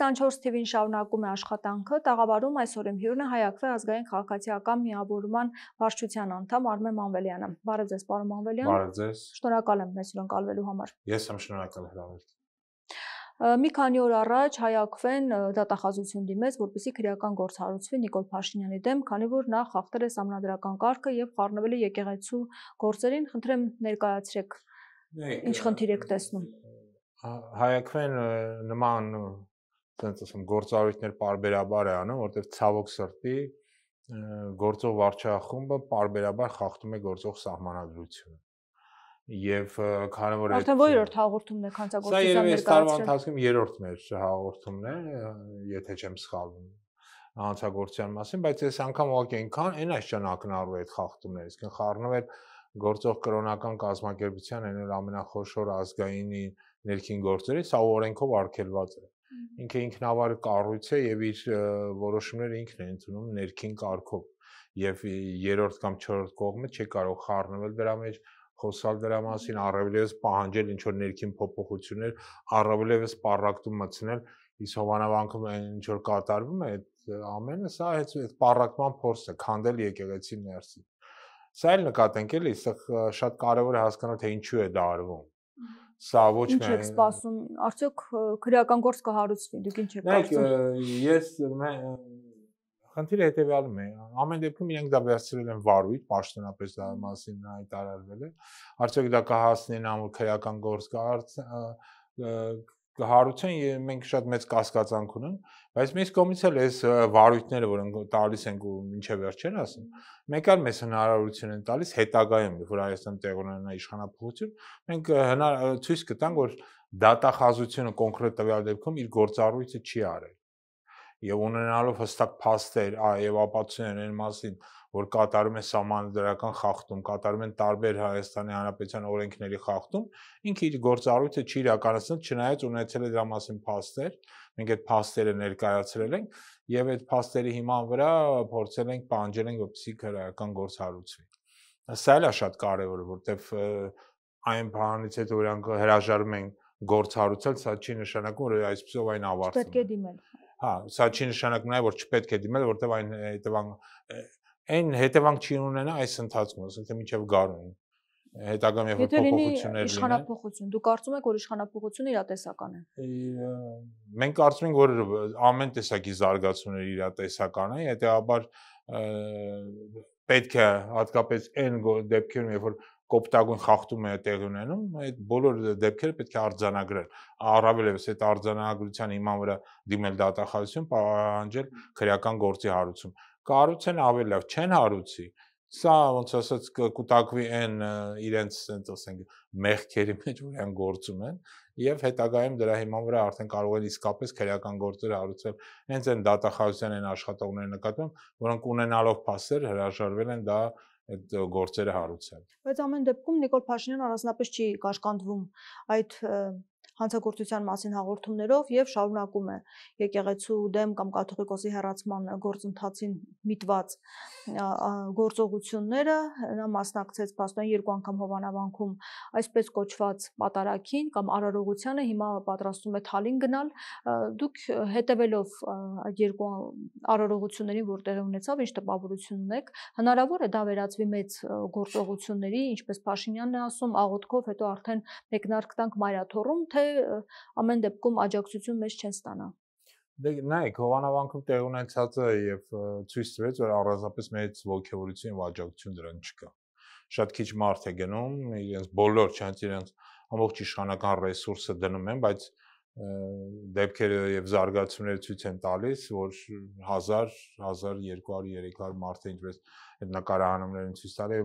24 թիվին շարունակում է աշխատանքը, տաղավարում այսօր իմ հյուրն է Հայ-Ակվե ազգային քաղաքացիական միավորման վարչության անդամ Արմեն Մանվելյանը։ Բարև ձեզ, պարոն Մանվելյան։ Բարև ձեզ։ Շնորհակալ եմ մեզ հյուրընկալվելու համար։ Ես եմ շնորհակալ հրավերին։ Մի քանի օր առաջ Հայ-Ակվեն դատախազություն դիմեց, որպեսզի քրեական գործ հարուցվի Նիկոլ Փաշինյանի դեմ, քանի որ նա խախտել է սահմանադրական կարգը եւ խառնվել է եկեղեցու գործերին։ Խնդրեմ ներկայացրեք, ինչ խնդիր եք տեսնում։ Հայ-Ակվեն նման գործառույթներ պարբերաբար է անում, որտեղ ցավոք սրտի գործող վարչախումբը պարբերաբար խախտում է գործող սահմանադրությունը։ Եվ քանի որ արդեն որերորդ հաղորդումն է հանցագործության ներկայացրել։ Սա տարվա ընթացքում երրորդն է հաղորդումն է, եթե չեմ սխալվում հանցագործության մասին, բայց այս անգամ ուղղակի այն այսչան ակնառու է այդ խախտումները, իսկ խառնվել գործող կրոնական կազմակերպության այն ամենախոշոր ազգայինի ներքին գործերի, սա օրենքով արգելված է։ Ինքը ինքնավար կառույց է եւ իր որոշումները ինքն է ընդունում ներքին կարգով եւ երրորդ կամ չորրորդ կողմը չի կարող խառնվել դրա մեջ, խոսալ դրա մասին, առավելևս պահանջել ինչ որ ներքին փոփոխություններ, առավելևս պառակտում մտցնել, իսկ հովանավորանքում ինչ որ կատարվում է այդ ամենը, սա այդ պառակտման փորձ է, քանդել եկեղեցի ներսից։ Սա էլ նկատենք էլի, այստեղ շատ կարևոր է հասկանալ, թե ինչու է դա արվում։ Սա ոչ միայն ինչ եք սպասում, արդյոք քրեական գործ կհարուցվի, դուք ինչ եք կարծում։ Ես խնդիրը հետեւյալում է, ամեն դեպքում իրենք դա վերցրել են վարույթ, պաշտոնապես դա մասին հայտարարվել է, արդյոք դա կհասնի նամուր քրեական գործ կհարուցեն, եւ մենք շատ մեծ կասկածանք ունենք, բայց մյուս կողմից էլ այս վարույթները, որոնք տալիս ենք ու մինչև վերջին ասում, մեկ այլ մեզ հնարավորություն են տալիս հետագայում, որ Հայաստան տեղ ունենա իշխանափոխություն, մենք ցույց կտանք, որ դատախազությունը կոնկրետ տվյալ դեպքում իր գործառույթը չի արել։ Եվ ունենալով հստակ փաստեր եւ ապացույցներ այն մասին, որ կատարում է սահմանադրական խախտում, կատարում են տարբեր Հայաստանի Հանրապետության օրենքների խախտում, ինքը իր գործառույթը չի իրականացնել, չնայած ունեցել է դրա մասին փաստեր, մենք այդ փաստերը ներկայացրել ենք եւ այդ փաստերի հիման վրա փորձել ենք պահանջել ենք, որպեսզի քրեական գործ հարուցվի։ Սա էլ է շատ կարեւոր, որտեվ այն բանից հետո իրանք հրաժարվում են գործ հարուցել, սա չի նշանակում, որ այսպեսով այն ավարտվում է։ Պետք է դիմել։ Հա, սա չի նշանակում նաև, որ չպետք է դիմել, որտեվ այն հետևանք չի ունենա այս ընթացքում, ասենք թե մինչև գարուն։ Հետագայում երբ փոփոխություններ լինեն։ Իշխանափոխություն, դուք կարծում եք, որ իշխանափոխությունը իրատեսական է։ Մենք կարծում ենք, որ ամեն տեսակի զարգացումներ իրատեսական են, հետեւաբար պետք է հատկապես այն դեպքերում, երբ որ կոպտագույն խախտում է տեղի ունենում, այդ բոլոր դեպքերը պետք է արձանագրել։ Առավելևս այդ արձանագրության հիման վրա դիմել դատախազություն, պահանջել քրեական գործի հարուցում։ Կառուցեն ավելի լավ, չեն հարուցի։ Սա ոնց ասած կկուտակվի այն իրենց, ասենք, մեղքերի մեջ, որ այն գործում են, եւ հետագայում դրա հիման վրա արդեն կարող են իսկապես քրեական գործեր հարուցել հենց այն դատախազության այն աշխատողների նկատմամբ, որոնք ունենալով փաստեր հրաժարվել են դա այդ գործերը հարուցել։ Բայց ամեն դեպքում Նիկոլ Փաշինյանը առանձնապես չի կաշկանդվում այդ հանցագործության մասին հաղորդումներով եւ շարունակում է եկեղեցու դեմ կամ կաթողիկոսի հեռացման գործընթացին միտված գործողությունները։ Նա մասնակցեց փաստորեն 2 անգամ հովանավորանքում այսպես կոչված պատարագին կամ արարողությանը, հիմա պատրաստում է Թալին գնալ։ Դուք հետևելով այդ 2 արարողություններին, որ տեղի ունեցավ, ինչ տպավորություն ունեք, հնարավոր է դա վերածվի մեծ գործողությունների, ինչպես Փաշինյանն է ասում, աղոթքով, հետո արդեն մեկնարկ տանք մայրաթոռում, թե ամեն դեպքում աջակցություն մեզ չեն ստանա։ Դե նայեք, հովանավորանքում տեղ ունեցածը եւ ցույց տվեց, որ առանձնապես մեծ ողջավորություն եւ աջակցություն դրան չկա։ Շատ քիչ մարդ է գնում, իրենց բոլոր չանց իրենց ամբողջ իշխանական ռեսուրսը դնում են, բայց դեպքերը եւ զարգացումները ցույց են տալիս, որ 1000, 1200, 300 մարդ է ինչպես այդ նկարահանումներն ցույց տալի,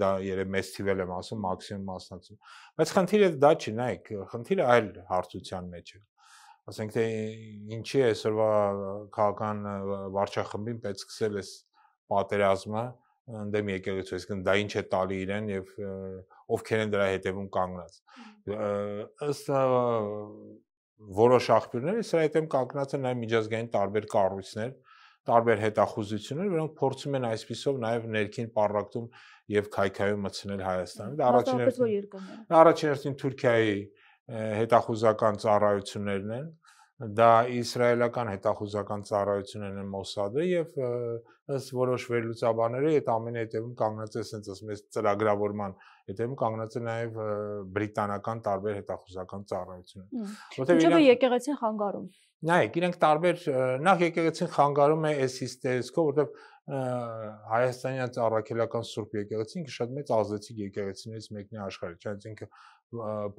դա երբ մեծ թիվել եմ ասում, մաքսիմում մասնակցում։ Բայց խնդիրը դա չի, նայեք, խնդիրը այլ հարցության մեջ է։ Ասենք թե ինչի է այսօրվա քաղաքական վարչախմբին պետք սկսել այս պատերազմը ընդդեմ եկեղեցու, այսինքն դա ինչ է տալի իրեն եւ ովքեր են դրա հետևում կանգնած։ Ըստ որոշ աղբյուրների սրա հետևում կանգնած են նաեւ միջազգային տարբեր կառույցներ, տարբեր հետախուզություններ, որոնք փորձում են այսպիսով նաեւ ներքին պառակտում եւ քայքայում մտցնել Հայաստանը։ Դա առաջին հերթին Թուրքիայի հետախուզական ծառայություններն են, դա իսրայելական հետախուզական ծառայությունն է Մոսադը եւ ըստ որոշ վերլուծաբանների այդ ամենի հետևում կանգնած է ասենց ասում ես ծրագրավորման հետևում կանգնած է նաեւ բրիտանական տարբեր հետախուզական ծառայություններ։ Ինչու՞ է եկեղեցին խանգարում։ Նայեք, իրենք տարբեր նախ եկեղեցին խանգարում է այս հիստերիskով, որտեղ հայաստանյան առաքելական Սուրբ եկեղեցին շատ մեծ ազդեցիկ եկեղեցիներից մեկն է աշխարհի, չէ՞, ինքը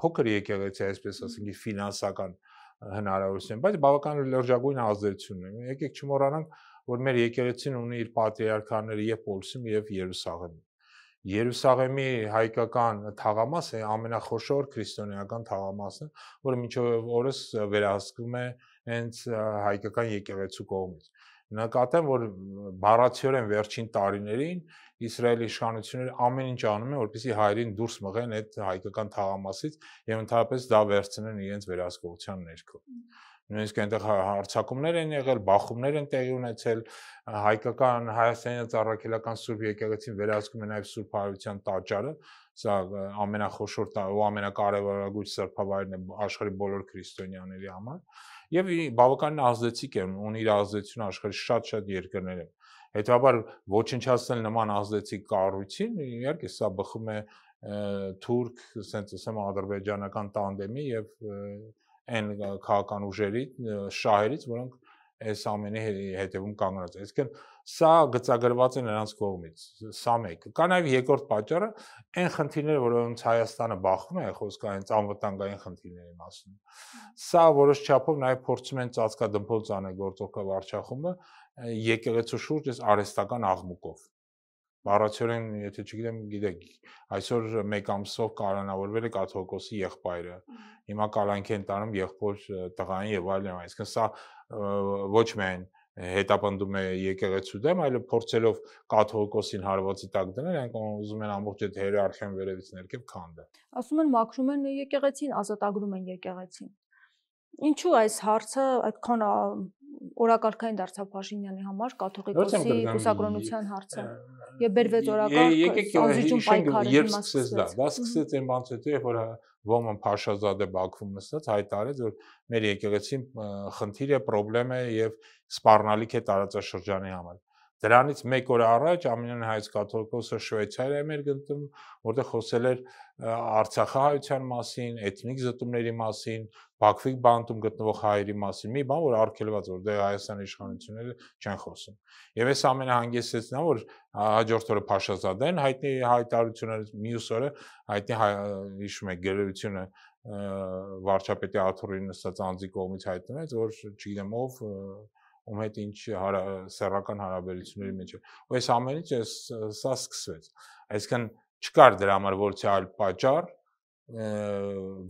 փոքր եկեղեցի, այսպես ասենք, ֆինանսական հնարավորություն, բայց բավական լրջագույն ազդեցություն ունի։ Եկեք չմոռանանք, որ մեր եկեղեցին ունի իր պատրիարքաները եւ Պոլսում եւ Երուսաղեմում։ Երուսաղեմի հայկական թաղամասը ամենախոշոր քրիստոնեական թաղամասն է, որը մինչև օրս վերահսկվում է հենց հայկական եկեղեցու կողմից։ Նկատեմ, որ բառացիորեն վերջին տարիներին Իսրայելի իշխանությունները ամեն ինչ անում են, որպեսզի հայերին դուրս մղեն այդ հայկական թաղամասից եւ ընդհանրապես դա վերցնեն իրենց վերահսկողության ներքո։ Նույնիսկ այնտեղ հարձակումներ են եղել, բախումներ են տեղի ունեցել, հայկական հայաստանյան առաքելական Սուրբ եկեղեցին վերահսկում է նաեւ Սուրբ Հարության տաճարը, սա ամենախոշոր ու ամենակարևորագույն սրբավայրն է աշխարհի բոլոր քրիստոնյաների համար, եւ բավականին ազդեցիկ է, ունի իր ազդեցությունը աշխարհի շատ երկրներում։ Հետաբար ոչնչացնել նման ազդեցիկ կառույցին, իհարկե սա բխում է թուրք, ասենց ասեմ, ադրբեջանական տանդեմի եւ այն քաղաքական ուժերի շահերից, որոնք այս ամենի հետևում կանգնած են։ Այսինքն սա գծագրված է նրանց կողմից։ Սա մեկ։ Կա նաև երկրորդ պատճառը, այն խնդիրները, որոնց Հայաստանը բախվում է, խոսքը հենց անվտանգային խնդիրների մասին։ Սա որոշ չափով նաև փորձում են ծածկադմփոլ անել գործողական վարչախումբը եկեղեցու շուրջ այս արհեստական աղմուկով։ Բառացիորեն, եթե չգիտեմ, գիտեք, այսօր մեկ ամսով կալանավորվել է կաթողիկոսի եղբայրը։ Հիմա կալանքի են տանում եղբոր տղային եւ այլն, այսինքն սա ոչ միայն հետապնդում է եկեղեցու դեմ, այլ փորձելով կաթողիկոսին հարվածի տակ դնել, այնք ուզում են ամբողջ այդ հիերարխիան վերևից ներքև քանդել։ Ասում են մաքրում են եկեղեցին, ազատագրում են եկեղեցին։ Ինչու այս հարցը այդքան օրակարգային դարձավ Փաշինյանի համար կաթողիկոսի կուսակրոնության հարցը եւ բերվեց օրակարգ անզիջում պայքարի մասը։ Դա սկսեց այն բանից հետո, երբ որ Ոմն Փաշազադե Բաքվում նստած հայտարարեց, որ մեր եկեղեցին խնդիր է, խնդրեմ է եւ սպառնալիք է տարածաշրջանի համար։ Դրանից մեկ օր առաջ Ամենայն հայոց կաթողիկոսը Շվեյցարիայում էր գտնվում, որտեղ խոսել էր Արցախահայության մասին, էթնիկ զտումների մասին, Բաքվի բանտում գտնվող հայերի մասին, մի բան, որ արգելված, որ դե Հայաստանի իշխանությունները չեն խոսում։ Եվ այս ամենը հանգեցրեց նա, որ հաջորդ օրը Փաշազադեն հայտնի հայտարարությունները, մյուս օրը հայտնի հիշում եք գրությունը վարչապետի աթոռին նստած անձի կողմից հայտնվեց, որ չգիտեմ ով ում հետ ինչ սեռական հարաբերությունների մեջ է։ Ու այս ամենից սա սկսվեց։ Այսինքն չկար դրա համար որևէ այլ պատճառ,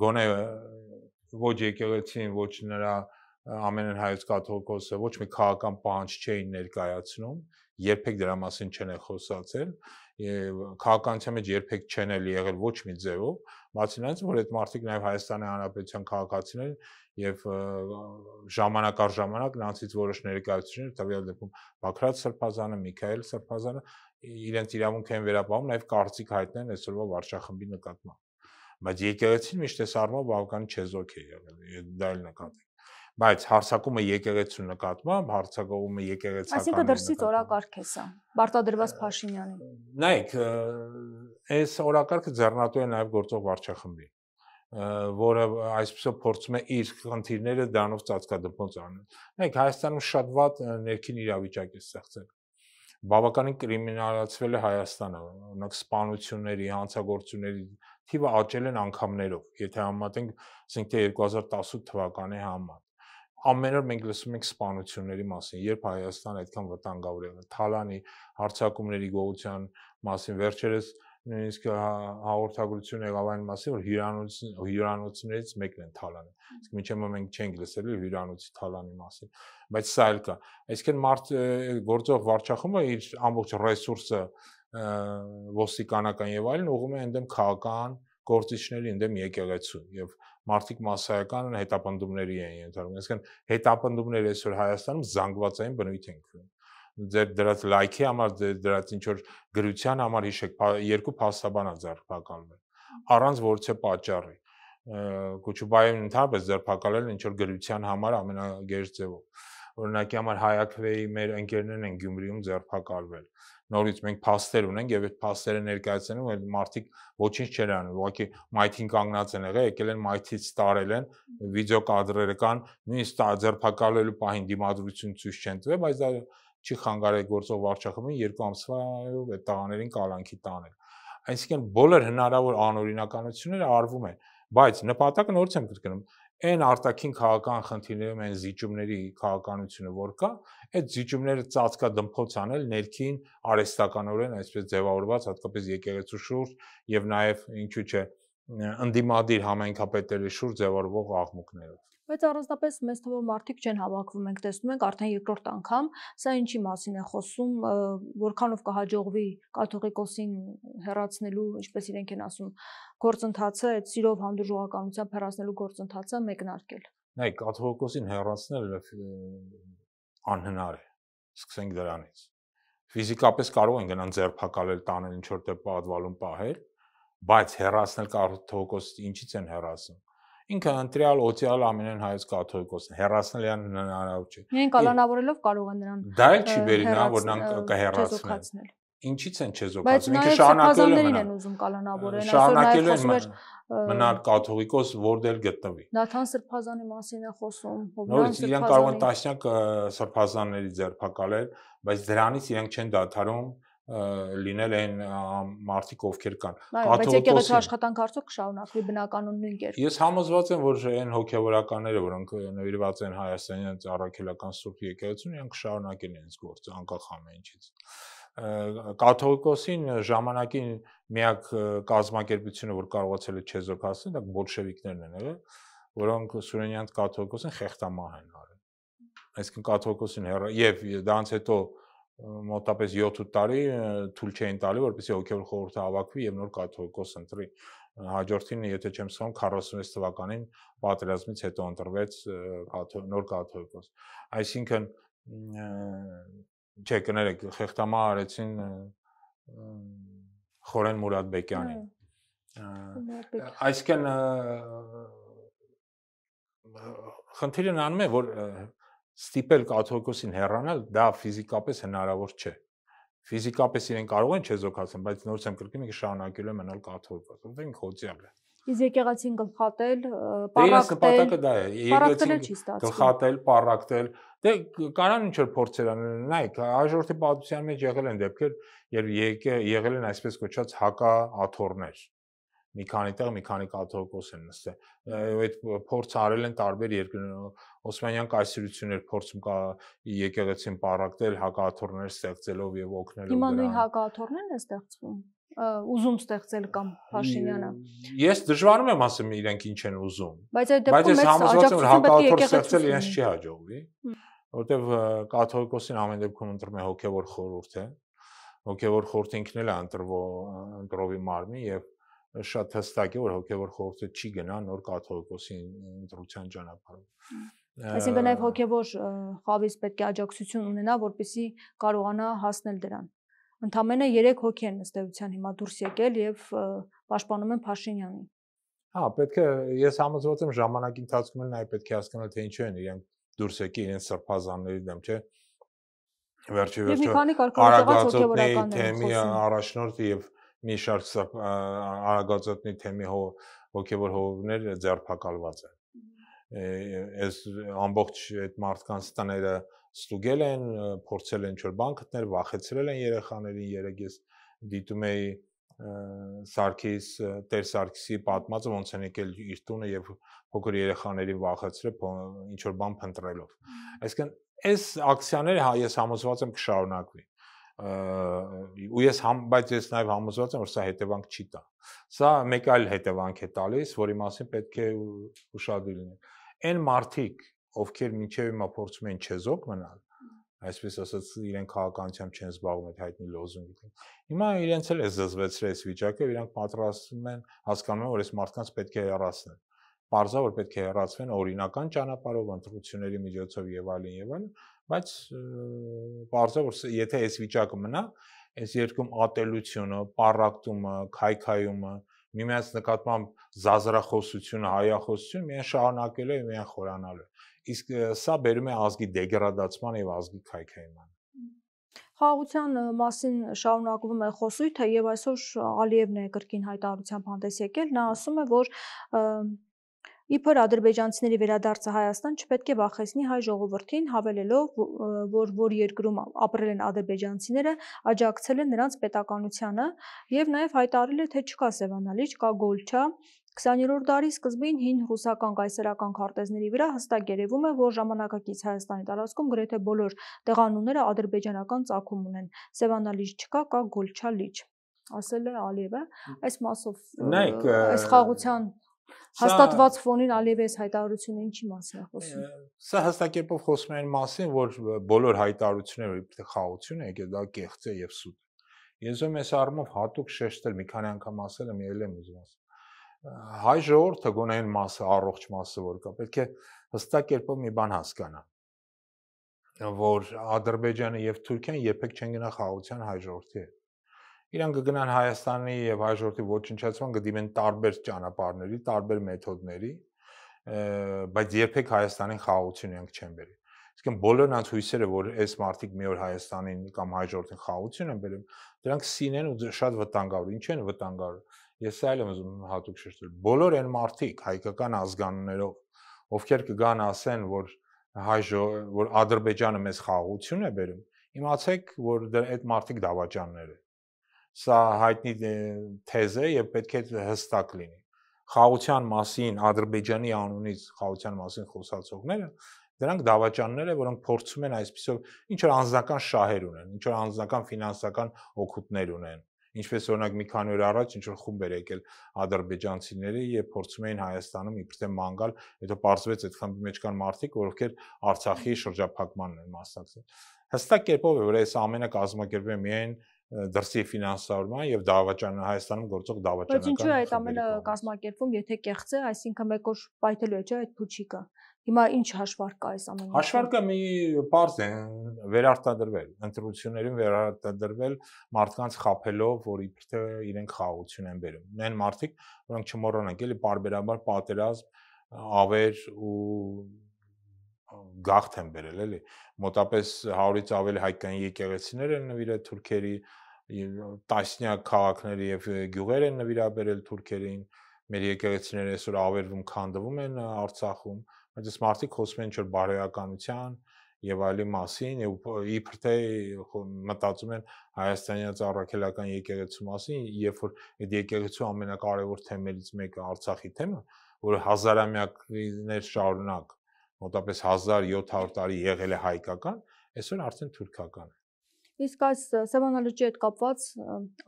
գոնե ոչ եկեղեցին, ոչ նրա Ամենայն հայոց կաթողիկոսը ոչ մի քաղաքական պահանջ չէին ներկայացնում, երբեք դրա մասին չեն խոսացել, եւ քաղաքականության մեջ երբեք չեն եղել ոչ մի ձևով, բացի նրանից, որ այդ մարդիկ նաեւ Հայաստանի Հանրապետության քաղաքացիներ եւ ժամանակ առ ժամանակ նրանցից որոշ ներկայացուցիչներ, տվյալ դեպքում Բաքրատ Սրբազանը, Միքայել Սրբազանը իրենց իրավունք են վերապահում նաեւ կարծիք հայտնեն այսօրվա վարչախմբի նկատմամբ։ Բայց եկեղեցին միշտ այս առումով բավական չեզոք է եղել, դա էլ նկատի։ Բայց հարձակումը եկեղեցու նկատմամբ, հարձակումը եկեղեցական։ Այսինքն դրսից օրակարգ է սա, պարտադրված Փաշինյանին։ Նայեք, այս օրակարգը ձեռնատու է նաև գործող վարչախմբի, որը այսպեսով փորձում է իր խնդիրները դրանով ծածկադպոց անել։ Նայեք, Հայաստանում շատ վատ ներքին իրավիճակ է ստեղծել։ Բավականին կրիմինալացվել է Հայաստանը, օրինակ սպանությունների, հանցագործությունների թիվը աճել են անգամներով, եթե համեմատենք, ասենք թե 2018 թվականի համար։ Ամեն օր մենք լսում ենք սպանությունների մասին, երբ Հայաստանը այդքան վտանգավոր է, Թալանի հարձակումների գողության մասին, վերջերս նույնիսկ հաղորդագրություն եղավ այն մասին, որ հյուրանոցներից մեկն են Թալանը։ Իսկ մինչև մենք չենք լսել հյուրանոցի Թալանի մասին, բայց սա էլ կա։ Այսինքն գործող վարչախումբը իր ամբողջ ռեսուրսը ոստիկանական եւ այլն ուղղում է ընդդեմ քաղաքական գործիչների, ընդդեմ եկեղեցու եւ մարդիկ massայական հետապնդումների են ենթարկվում։ Այսինքն հետապնդումները այսօր Հայաստանում զանգվածային բնույթ են կրում։ Ձեր դրած լայքի համար, դրած ինչ որ գրության համար հիշեք, երկու փաստաբան է ձերբակալվել, առանց որևէ պատճառի։ Կոչուբայևին ընդհանրապես ձերբակալել ինչ որ գրության համար ամենագերծ ձևով։ Օրինակի համար Հայաքվեի մեր ընկերներն են Գյումրիում ձերբակալվել։ Նորից մենք փաստեր ունենք եւ այդ փաստերը ներկայացնում են մարդիկ ոչինչ չեն անում, ուղղակի մայթին կանգնած են եղել, եկել են մայթից տարել են, վիդեո կադրերը կան, նույնիսկ ձերբակալելու պահին դիմադրություն ցույց չեն տվել, բայց դա չի խանգարել գործող վարչախմբին 2 ամսվայով այդ տղաներին կալանքի տանել։ Այսինքն բոլոր հնարավոր անօրինականությունները արվում են, բայց նպատակը նորից եմ կրկնում, այն արտաքին քաղաքական խնդիրներում այն զիջումների քաղաքականությունը որ կա, այդ զիջումները ծածկադմփոց անել ներքին արհեստականորեն այսպես ձևավորված հատկապես եկեղեցու շուրջ եւ նաեւ ինչու՞ չէ ընդդիմադիր համայնքապետերի շուրջ ձևավորվող աղմուկներով։ Բայց առանձնապես մեծ թվով մարդիկ չեն հավաքվում, մենք տեսնում ենք արդեն երկրորդ անգամ, սա ինչի մասին է խոսում, որքանով կհաջողվի կաթողիկոսին հեռացնելու, ինչպես իրենք են ասում, գործընթացը, այդ սիրով հանդուրժողականությամբ հեռացնելու գործընթացը մեկնարկել։ Նայեք, կաթողիկոսին հեռացնելը անհնար է։ Սկսենք դրանից։ Ֆիզիկապես կարող են գնան ձերբակալել, տանել ինչ որտեղ պատվալում պահել, բայց հեռացնել կաթողիկոսը ինչից են հեռացնում։ Ինքը ընտրյալ օծյալ ամենայն հայոց կաթողիկոսն հեռացնել իրան հնարավոր չէ։ Միայն կալանավորելով կարող են նրան դա էլ չի բերի նա որ նրանք կհեռացնեն։ Ինչից են չեզոքացնում։ Ինքը շարունակելու են ուզում կալանավորեն, այսօր նաև խոսում էր մնալ կաթողիկոս որտեղ գտնվի։ Նաթան Սրբազանի մասին է խոսում, Նորից իրենք կարող են տասնյակ սրբազանների ձերբակալել, բայց դրանից իրենք չեն դադարում լինել այն մարդիկ ովքեր կան։ Բայց եկեղեցու աշխատանքը արդյոք կշարունակվի բնականon նույն կերպ։ Ես համոզված եմ, որ այն հոգևորականները, որոնք նվիրված են հայաստանյան առաքելական Սուրբ եկեղեցուն, իրենք կշարունակեն իրենց գործը անկախ ամեն ինչից։ Կաթողիկոսին ժամանակին միակ կազմակերպությունը, որ կարողացել է չեզոքացնել, դա բոլշևիկներն են եղել, որոնք Սուրենյանց կաթողիկոսին խեղտամահ են արել։ Այսինքն կաթողիկոսին եւ դրանց հետո մոտապես 7-8 տարի թույլ չէին տալի, որպեսզի հոգևոր խորհուրդը հավաքվի եւ նոր կաթողիկոս ընտրի։ Հաջորդին, եթե չեմ սխալվում, 46 թվականին պատերազմից հետո ընտրվեց նոր կաթողիկոս։ Այսինքն չէ, կներեք, խեղտամահ արեցին Խորեն Մուրադբեկյանին։ Այսինքն խնդիրն անում է, որ ստիպել կաթողիկոսին հեռանալ, դա ֆիզիկապես հնարավոր չէ։ Ֆիզիկապես իրեն կարող են չեզոքացնել, բայց նորից եմ կրկնում, ինքը շարունակելու է մնալ կաթողիկոս, որտեղ ինքը հոծյալ է։ Իսկ եկեղեցին գլխատել, պառակտել, նպատակը դա է, եկեղեցին գլխատել, պառակտել, դե կարան ինչ որ փորձեր անել, նայեք, հաջորդի պատմության մեջ եղել են դեպքեր, երբ եղել են այսպես կոչված հակաաթոռներ։ Մի քանի տեղ մի քանի կաթողիկոս են նստել։ Այդ փորձը արել են տարբեր երկրներում։ Օսմանյան կայսրություններ փորձում կա եկեղեցին պառակտել, հակաաթոռներ ստեղծելով եւ օգնելով դրան։ Հիմա նույն հակաաթոռներն են ստեղծվում։ Ուզում ստեղծել կամ Փաշինյանը։ Ես դժվարում եմ ասեմ իրենք ինչ են ուզում։ Բայց այդ դեպքում մեծ աջակցություն պետք է ստեղծել իրենց չի հաջողվի, որովհետեւ կաթողիկոսին ամեն դեպքում ընտրում է հոգևոր խորհուրդը։ Հոգևոր խորհուրդը ինքն էլ է ընտրովի մարմին եւ շատ հստակ է որ հոգևոր խորհուրդը չի գնա նոր կաթողիկոսի ընտրության ճանապարհով։ Այսինքն նաև հոգևոր խավից պետք է աջակցություն ունենա, որպեսզի կարողանա հասնել դրան։ Ընդամենը 3 հոգի են ըստ էության հիմա դուրս եկել եւ պաշտպանում են Փաշինյանին։ Հա, պետք է ես համոզված եմ ժամանակի ընթացքում նաև պետք է հասկանալ թե ինչու են իրենք դուրս եկել իրենց սրբազանների դեմ, չէ՞։ Վերջի Արագածոտնի թեմի առաջնորդ եւ մի շարք Արագածոտնի թեմի հոգևոր հովներ ձերբակալված են։ Այս ամբողջ այդ մարդկանց տները ստուգել են, փորձել են ինչ-որ բան գտնել, վախեցրել են երեխաներին, երեք ես դիտում էի Տեր Սարգիսի պատմածը ոնց են եկել իր տունը եւ փոքր երեխաներին վախեցրել ինչ-որ բան փնտրելով։ Այսինքն այս ակցիաները ես համոզված եմ կշարունակվի։ Բայց ես նաև համոզված եմ, որ սա հետևանք չի տա։ Սա մեկ այլ հետևանք է տալիս, որի մասին պետք է ուշադիր լինել։ Այն մարդիկ, ովքեր մինչև հիմա փորձում են չեզոք մնալ, այսպես ասած, իրենք քաղաքականությամբ չեն զբաղվում այդ հայտնի լոզունգի։ Հիմա իրենց էլ է զզվեցրել այս վիճակը, իրանք պատրաստվում են, հասկանում են, որ այս մարդկանց պետք է հեռացնել։ Պարզա որ պետք է հեռացվեն օրինական ճանապարհով, ընտրությունների միջոցով եւ այլն, բայց պարզա որ եթե այս վիճակը մնա, այս երկրում ատելությունը, պառակտումը, քայքայումը, միմյանց նկատմամբ զազրախոսությունը, հայախոսությունը միայն շարունակելու է, միայն խորանալու։ Իսկ սա բերում է ազգի դեգրադացման եւ ազգի քայքայման։ Խաղաղության մասին շարունակվում է խոսույթը եւ այսօր Ալիևն է կրկին հայտարարությամբ հանդես եկել, նա ասում է, որ իբր ադրբեջանցիների վերադարձը Հայաստան չպետք է վախեցնի հայ ժողովրդին, հավելելով, որ երկրում ապրել են ադրբեջանցիները, աջակցել են նրանց պետականությանը եւ նաեւ հայտարարել է, թե չկա Սևանալիճ, կա Գոլչա։ 20-րդ դարի սկզբին հին ռուսական կայսերական քարտեզների վրա հստակ երևում է, որ ժամանակակից Հայաստանի տարածքում գրեթե բոլոր տեղանունները ադրբեջանական ծագում ունեն։ Սևանալիճ չկա, կա Գոլչա լիճ, ասել է Ալիևը։ Այս մասով այս խաղաղության հաստատված ֆոնին Ալիևի այս հայտարարությունը ինչի մասին է խոսում։ Սա հստակեպով խոսում է այն մասին, որ բոլոր հայտարարությունները իբրև խաղաղություն է, դա կեղծ է եւ սուտ։ Ես ուզում եմ այս առումով հատուկ շեշտել, մի քանի անգամ ասել եմ, ելել եմ ուզում ասել։ Հայ ժողովուրդը գոնե այն մասը, առողջ մասը, որ կա, պետք է հստակ կերպով մի բան հասկանա, որ Ադրբեջանը եւ Թուրքիան երբեք չեն գնա խաղաղության հայ ժողովրդի հետ։ Իրանք կգնան Հայաստանի եւ հայ ժողովրդի ոչնչացման, կդիմեն տարբեր ճանապարհների, տարբեր մեթոդների, բայց երբեք Հայաստանին խաղաղություն իրանք չեն բերի։ Իսկ բոլոր նրանց հույսերը, որ այս մարտիկ մի օր Հայաստանին կամ հայ ժողովրդին խաղաղություն են բերում, դրանք սին են ու շատ վտանգավոր։ Ինչ են վտանգավոր։ Ես այլ եմ ուզում հատուկ շեշտել։ Բոլոր այն մարտիկ հայկական ազգանուններով, ովքեր կգան ասեն, որ Ադրբեջանը մեզ խաղաղություն է բերում, իմացեք, որ այդ մարտիկ դավաճաններ են։ Սա հայտնի թեզ է եւ պետք է հստակ լինի։ Խաղաղության մասին Ադրբեջանի անունից խաղաղության մասին խոսացողները դրանք դավաճաններ են, որոնք փորձում են այսպիսով ինչ որ անձնական շահեր ունեն, ինչ որ անձնական ֆինանսական օգուտներ ունեն։ Ինչպես օրինակ մի քանի օր առաջ ինչ որ խումբ էր եկել ադրբեջանցիների եւ փորձում էին Հայաստանում իբրև ման գալ, հետո պարզվեց այդ խմբի մեջ կան մարդիկ, ովքեր Արցախի շրջափակմանն են մասնակցել։ Հստակ կերպով է, որ այս ամենը կազմակերպվում է միայն դրսի ֆինանսավորման եւ Հայաստանում գործող դավաճանական։ Բայց ինչու է այդ ամենը կազմակերպվում, եթե կեղծ է, այսինքն մեկ օր պայթելու է, չէ՞, այդ փուչիկը։ Հիմա ինչ հաշվարկ կա այս ամենի։ Հաշվարկը մի բարձ է, վերարտադրվել, ընտրություններին վերարտադրվել մարդկանց խափելով, որ իբրև իրենք խաղաղություն են բերում։ Նեն մարդիկ, որոնք չմոռանանք, էլի բարբերաբար պատերազմ, ավեր ու գաղթ են բերել, էլի։ Մոտապես 100-ից ավելի հայկական եկեղեցիներ են նվիրել թուրքերի, տասնյակ քաղաքների եւ գյուղեր են նվիրաբերել թուրքերին։ Մեր եկեղեցիները այսօր ավերվում, քանդվում են Արցախում, բայց այս մարդիկ խոսում են ինչ-որ բարոյականության եւ այլի մասին, եւ իբր թե մտածում են հայաստանյան առաքելական եկեղեցու մասին, երբ որ այդ եկեղեցու ամենակարևոր թեմներից մեկը Արցախի թեմը, որը հազարամյակներ շարունակ մոտապես 1700 տարի եղել է հայկական, այսօր արդեն թուրքական է։ Իսկ այս Սևանալիճի հետ կապված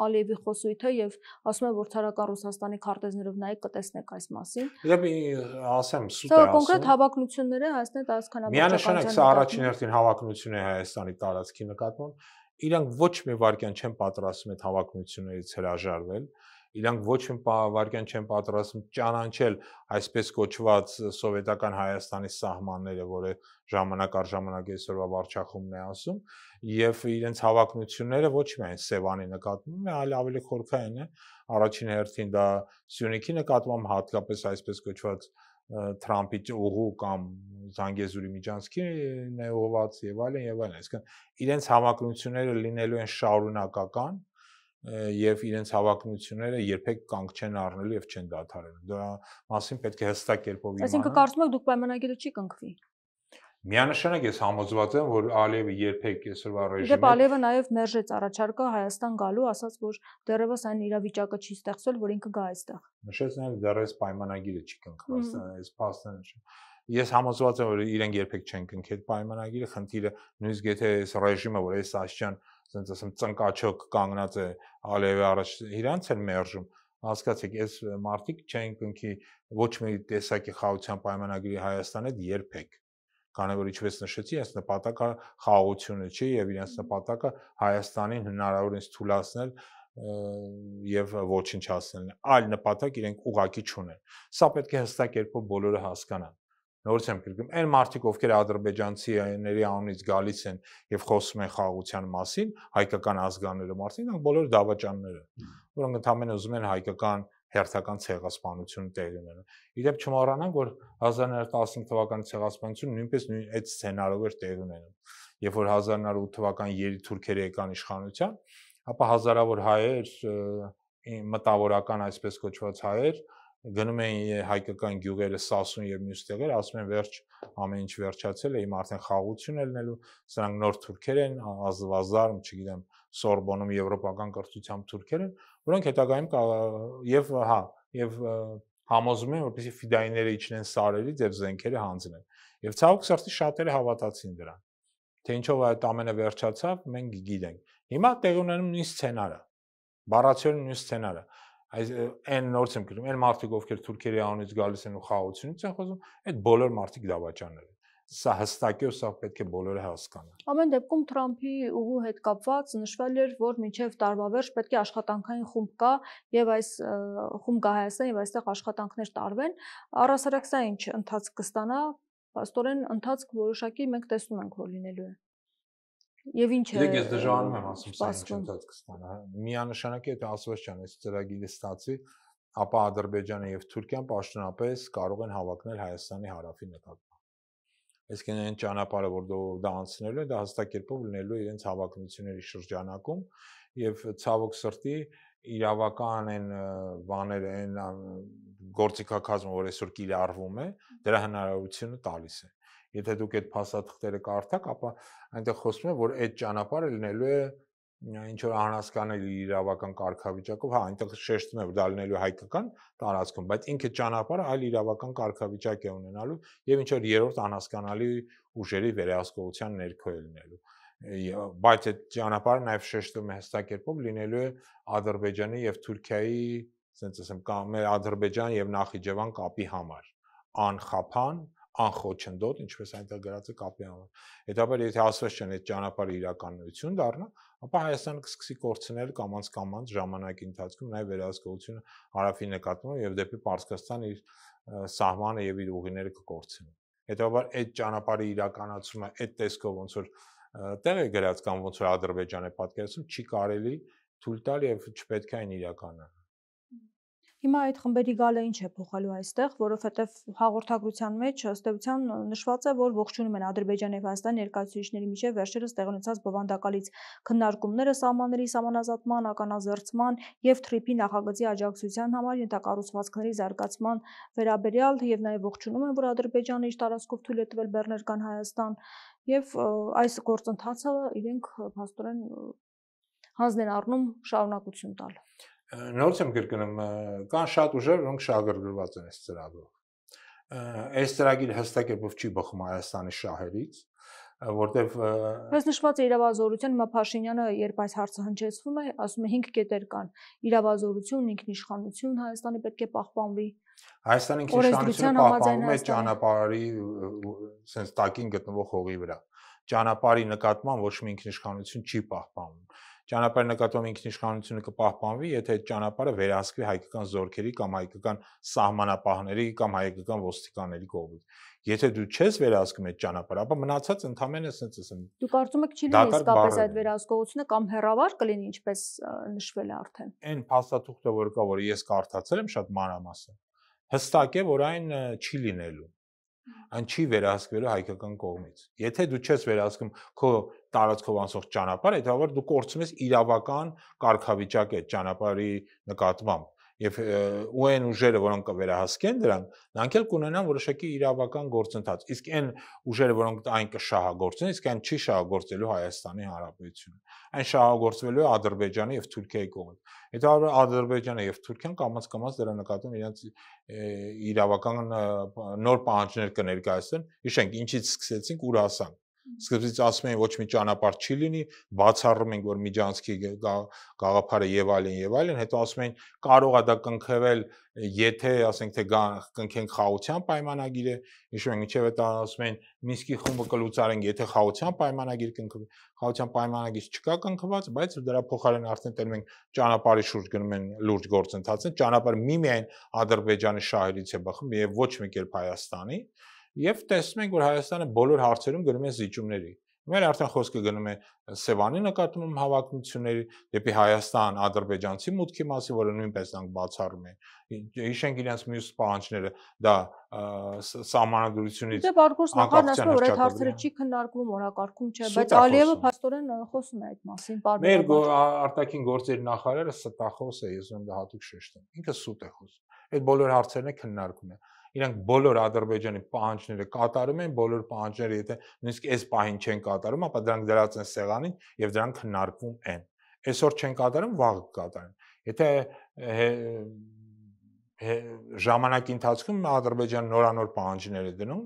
Ալիևի խոսույթը եւ ասում է, որ ցարական Ռուսաստանի քարտեզներով նայեք կտեսնեք այս մասին։ Եվ ասեմ, սուտ է ասում։ Սա կոնկրետ հավակնությունները Հայաստանի տարածքանավարչական։ Միանշանակ սա առաջին հերթին հավակնություն է Հայաստանի տարածքի նկատմամբ։ Իրանք ոչ մի վարքյան չեն պատրաստում այդ հավակնություններից հրաժարվել։ Իրանք ոչ մի վարքյան չեն պատրաստում ճանաչել այսպես կոչված սովետական Հայաստանի սահմանները, որը ժամանակ առ ժամանակ այսօրվա վարչախումբն է ասում, եւ իրենց հավակնությունները ոչ միայն Սևանի նկատմամբ, այլ ավելի խորքային է, առաջին հերթին դա Սյունիքի նկատմամբ, հատկապես այսպես կոչված Թրամփի ուղու կամ Զանգեզուրի միջանցքին է ուղղված եւ այլն եւ այլն, այսինքն իրենց հավակնությունները լինելու են շարունակական եւ իրենց հավակնությունները երբեք կանգ չեն առնելու եւ չեն դադարելու։ Դրա մասին պետք է հստակ կերպով իմանալ։ Այսինքն կարծում եք դուք պայմանագիրը չի կնքվի։ Միանշանակ ես համոզված եմ, որ Ալիևը երբեք այսօրվա ռեժիմը Դե Ալիևը նաև մերժեց առաջարկը Հայաստան գալու, ասաց, որ դեռևս այն իրավիճակը չի ստեղծվել, որ ինքը գա այստեղ։ Նշեց նաև դեռևս պայմանագիրը չի կնքված, այս փաստը նշում։ Ես համոզված եմ, որ իրենք երբեք չեն կնքի այդ պայմանագիրը, խնդիրը նույնիսկ եթե այս ռեժիմը, որ այս աշճան, ասենց ասեմ, ծնկաչոք կանգնած է Ալիևի առաջ, իրանց են մերժում, հասկացեք, այս մարտիկ չեն կնքի ոչ մի տեսակի խաղաղության պայմանագրի Հայաստանի հետ երբեք։ Քանի որ ինչպես նշեցի, այս նպատակը խաղաղությունը չի եւ իրենց նպատակը Հայաստանին հնարավորինս թույլատրել եւ ոչնչացնել։ Այլ նպատակ իրենք ուղակի չունեն։ Սա պետք է հստակ կերպով բոլորը հասկանան։ Նորից եմ գրում, այն մարդիկ, ովքեր ադրբեջանցիների անունից գալիս են եւ խոսում են խաղաղության մասին, հայկական ազգանունների մասին, նրանք բոլորը դավաճաններ են, որոնք ընդհանրապես ուզում են հայկական հերթական ցեղասպանությունը տեղի ունենում։ Իդեպ չմոռանանք, որ 1915 թվականի ցեղասպանությունը նույնպես այդ սցենարով էր տեղի ունենում։ Երբ որ 1908 թվականին թուրքերը եկան իշխանության, ապա հազարավոր հայեր, մտավորական այսպես կոչված հայեր գնում էին հայկական գյուղերը Սասուն եւ մյուս տեղեր, ասում են վերջ ամեն ինչ վերջացել է, հիմա արդեն խաղաղություն է լինելու, սրանք նոր թուրքեր են, ազվազարմ, չգիտեմ, Սորբոնում եվրոպական կրթությամբ թուրքեր են, որոնք հետագայում եւ համոզում են, որպեսզի ֆիդայիները իջնեն սարերից եւ զենքերը հանձնեն։ Եվ ցավոք սրտի շատերը հավատացին դրան։ Թե ինչով այդ ամենը վերջացավ, մենք գիտենք։ Հիմա տեղի ունենում նույն սցենարը։ Բառացիորեն նույն սցենարը։ Այս այն նորից եմ գրում, այն մարդիկ, ովքեր Թուրքիայի անունից գալիս են ու խաղաղությունից են խոսում, այդ բոլոր մարդիկ դավաճաններ են։ Սա հստակ է ու սա պետք է բոլորը հասկանան։ Ամեն դեպքում Թրամփի ուղու հետ կապված նշվել էր, որ մինչև տարվա վերջ պետք է աշխատանքային խումբ կա եւ այս խումբ գա Հայաստան եւ այստեղ աշխատանքներ տարվեն։ Առասարակ սա ինչ ընթացք կստանա, աստորեն ընթացք որոշակի մենք տեսնում ենք, որ լինելու է։ Եվ ինչ է։ Ես դժվարանում եմ ասում սա ինչ ընթացք կստանա։ Միանշանակ է դա ասված չան, այս ծրագիրը ստացի, ապա Ադրբեջանը եւ Թուրքիան պաշտոնապես կարող են հավակնել Հայաստանի հարավի նկատմամբ։ Այսինքն այն ճանապարհը, որ դա անցնելու է, դա հստակ կերպով լինելու է իրենց հավակնությունների շրջանակում եւ ցավոք սրտի իրավական այն բաները, այն գործիքակազմը, որ այսօր կիրառվում է, դրա հնարավորությունը տալիս է։ Եթե դուք այդ փաստաթղթերը կարդաք, ապա այնտեղ խոսվում է, որ այդ ճանապարհը լինելու է ինչ որ անհասկանալի իրավական կարգավիճակով, այնտեղ շեշտում է, որ դա լինելու է հայկական տարածքում, բայց ինքը ճանապարհը այլ իրավական կարգավիճակ է ունենալու եւ ինչ որ երրորդ անհասկանալի ուժերի վերահսկողության ներքո է լինելու։ Բայց այդ ճանապարհը նաեւ շեշտում է հստակ կերպով լինելու է Ադրբեջանի եւ Թուրքիայի, ասենք ասեմ, կամ Ադրբեջան եւ Նախիջևան կապի համար, անխափան, անխոչնդոտ, ինչպես այնտեղ գրած է կապի համար։ Հետաբար եթե ասված չեն այդ ճանապարհը իրականություն դառնա, ապա Հայաստանը կսկսի կորցնել կամաց ժամանակի ընթացքում նաև վերահսկողությունը հարավի նկատմամբ եւ դեպի Պարսկաստան իր սահմանը եւ իր ուղիները կկորցնի։ Հետաբար այդ ճանապարհի իրականացումը այդ տեսքով ոնց որ տեղ է գրած կամ ոնց որ Ադրբեջանը պատկերացնում չի կարելի թույլ տալ եւ չպետք է այն իրականանա։ Հիմա այդ խմբերի գալը ինչ է փոխելու այստեղ, որովհետև հաղորդագրության մեջ ըստ էության նշված է, որ ողջունում են Ադրբեջանի եւ Հայաստանի ներկայացուցիչների միջև վերջերս տեղի ունեցած բովանդակալից քննարկումները սահմանների սահմանազատման, ականազերծման եւ թրիփի նախագծի աջակցության համար ենթակառուցվածքների զարգացման վերաբերյալ եւ նաեւ ողջունում են, որ Ադրբեջանը իր տարածքով թույլ է տվել բեռներ կան Հայաստան եւ այս գործընթացը իրենք փաստորեն հանձն են առնում շարունակություն տալ։ Նորից եմ կրկնում, կան շատ ուժեր, որոնք շահագրգռված են այս ծրագրով։ Այս ծրագիրը հստակ կերպով չի բխում Հայաստանի շահերից, որտեվ Բայց նշված է իրավազորություն, հիմա Փաշինյանը երբ այս հարցը հնչեցվում է, ասում է 5 կետեր կան. իրավազորություն, ինքնիշխանություն, Հայաստանի պետք է պահպանվի։ Հայաստանի ինքնիշխանությունը պահպանվում է ճանապարհի sense տակին գտնվող հողի վրա։ Ճանապարհի նկատմամբ ոչ մի ինքնիշխանություն չի պահպանվում։ Ճանապարհի նկատմամբ ինքնիշխանությունը կպահպանվի, եթե այդ ճանապարհը վերահսկվի հայկական զորքերի կամ հայկական սահմանապահների կամ հայկական ոստիկանների կողմից։ Եթե դու չես վերահսկում այդ ճանապարհը, ապա մնացած ընդհանրապես ասենց ասեմ։ Դու կարծում եք չի լինի իսկապես այդ վերահսկողությունը կամ հեռավար կլինի, ինչպես նշվել է արդեն։ Այն փաստաթուղթը, որ կա, որը ես կարդացել եմ շատ մանրամասն, հստակ է, որ այն չի լինելու։ Այն չի վերահսկվելու հայկական կողմից։ Եթե դու չես վերահսկում քո տարածքով անցող ճանապարհը, հետո դու կորցնում ես իրավական կարգավիճակը այդ ճանապարհի նկատմամբ եւ ու այն ուժերը, որոնք կվերահսկեն դրան, նրանք էլ կունենան որոշակի իրավական գործընթաց։ Իսկ այն ուժերը, որոնք այն կշահագործեն, իսկ այն չի շահագործելու Հայաստանի Հանրապետությունը։ Այն շահագործվելու է Ադրբեջանի եւ Թուրքիայի կողմից։ Հետո Ադրբեջանը եւ Թուրքիան կամաց դրա նկատմամբ իրենց իրավական նոր պահանջներ կներկայացնեն։ Հիշենք, ինչից սկսեցինք, ուր հասանք։ Սկզբից ասում էին ոչ մի ճանապարհ չի լինի, բացառում ենք, որ Միջանցքի գաղափարը եւ այլն, հետո ասում էին կարող է դա կնքվել, եթե ասենք թե կնքենք խաղաղության պայմանագիրը, հիշում ենք, ինչեւ դա ասում են Մինսկի խումբը կլուծարենք, եթե խաղաղության պայմանագիր կնքվի, խաղաղության պայմանագիր չկա կնքված, բայց դրա փոխարեն արդեն տենում ենք ճանապարհի շուրջ գնում են լուրջ գործընթացներ, ճանապարհը միմիայն Ադրբեջանի շահերից է բխում եւ ոչ մի կերպ Հայաստանի։ Եվ տեսնում ենք, որ Հայաստանը բոլոր հարցերում գրում է զիջումների։ Մեր արդեն խոսքը գնում է Սևանի նկատմամբ հավակնությունների դեպի Հայաստան ադրբեջանցի մուտքի մասին, որը նույնպես դրանք բացառում են։ Հիշենք իրենց մյուս պահանջները, դա սահմանադրությունից Դե Բարգոս նախարարն ասում է, որ այդ հարցերը չի քննարկվում օրակարգում չէ, բայց Ալիևը փաստորեն խոսում է այդ մասին Մեր արտաքին գործերի նախարարը ստախոս է, ես ում դա հատուկ շեշտեմ։ Ինքը սուտ է խոսում։ Այդ բոլոր հարցերն է քննարկում է։ Իրանք բոլոր Ադրբեջանի պահանջները կատարում են, բոլոր պահանջները, եթե նույնիսկ այս պահին չեն կատարում, ապա դրանք դրած են սեղանին եւ դրանք քննարկվում են։ Այսօր չեն կատարում, վաղը կկատարեն։ Եթե ժամանակի ընթացքում Ադրբեջանը նորանոր պահանջներ է դնում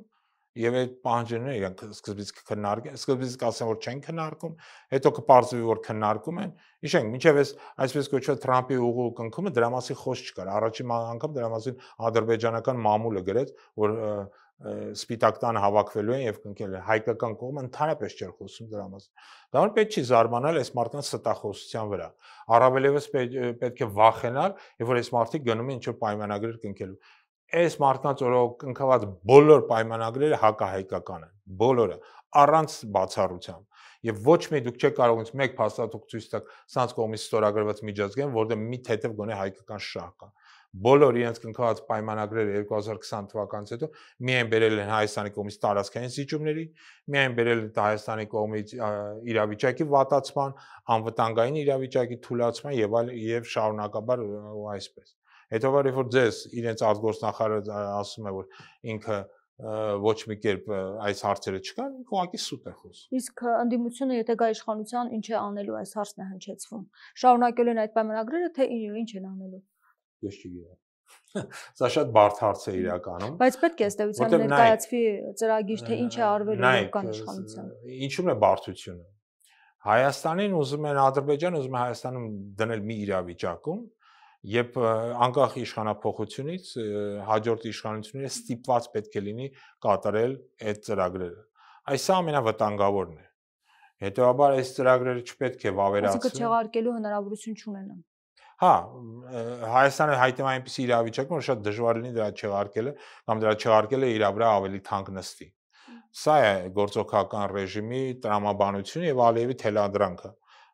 եւ այդ պահանջները իրանք սկզբից կքննարկեն, սկզբից կասեն, որ չեն քննարկում, հետո կպարզվի, որ քննարկում են։ Հիշենք, մինչև այսպես կոչված Թրամփի ուղու կնքումը դրա մասին խոսք չկար։ Առաջին անգամ դրա մասին ադրբեջանական մամուլը գրեց, որ Սպիտակ տանը հավաքվելու են եւ կնքել են։ Հայկական կողմը ընդհանրապես չէր խոսում դրա մասին։ Դա որ պետք չի զարմանալ այս մարդկանց ստախոսության վրա։ Առավելևս պետք է վախենալ, եւ որ այս մարդիկ գնում են ինչ-որ պայմանագրեր կնքելու։ Այս մարդկանց օրոք կնքված բոլոր պայմանագրերը հակահայկական են, բոլորը, առանց բացառությամբ։ Եվ ոչ մի դուք չեք կարող ինձ մեկ փաստաթուղթ ցույց տալ սրանց կողմից ստորագրված միջազգային, որտեղ մի թեթև գոնե հայկական շահ կա։ Բոլոր իրենց կնքված պայմանագրերը 2020 թվականից հետո միայն բերել են Հայաստանի կողմից տարածքային զիջումների, միայն բերել են Հայաստանի կողմից իրավիճակի վատացման, անվտանգային իրավիճակի թուլացման եւ այլ եւ շարունակաբար այսպես։ Հետո որ ձեզ իրենց արտգործնախարարը ասում է, որ ինքը ոչ մի կերպ այս հարցերը չկան, ուղղակի սուտ է խոսում։ Իսկ ընդդիմությունը եթե գա իշխանության, ինչ է անելու, այս հարցն է հնչեցվում։ Շարունակելու են այդ պայմանագրերը, թե ինչ են անելու։ Ես չգիտեմ։ Սա շատ բարդ հարց է իրականում։ Բայց պետք է ըստ էության ներկայացվի ծրագիր, թե ինչ է արվելու կան իշխանության։ Ինչու՞մ է բարդությունը։ Հայաստանին ուզում են Ադրբեջանը ուզում է Հայաստանում դնել մի իրավիճակում, երբ անկախ իշխանափոխությունից հաջորդ իշխանությունները ստիպված պետք է լինի կատարել այդ ծրագրերը։ Այս ամենավտանգավորն է։ Հետևաբար այս ծրագրերը չպետք է վավերացվեն։ Այսինքն չեղարկելու հնարավորություն չունենան։ Հա, Հայաստանը հայտնվում է այնպիսի իրավիճակում, որ շատ դժվար լինի դրա չեղարկելը, կամ դրա չեղարկելը իր վրա ավելի թանկ նստի։ Սա է գործողական ռեժիմի տրամաբանությունը եւ Ալիևի թելադրանքը։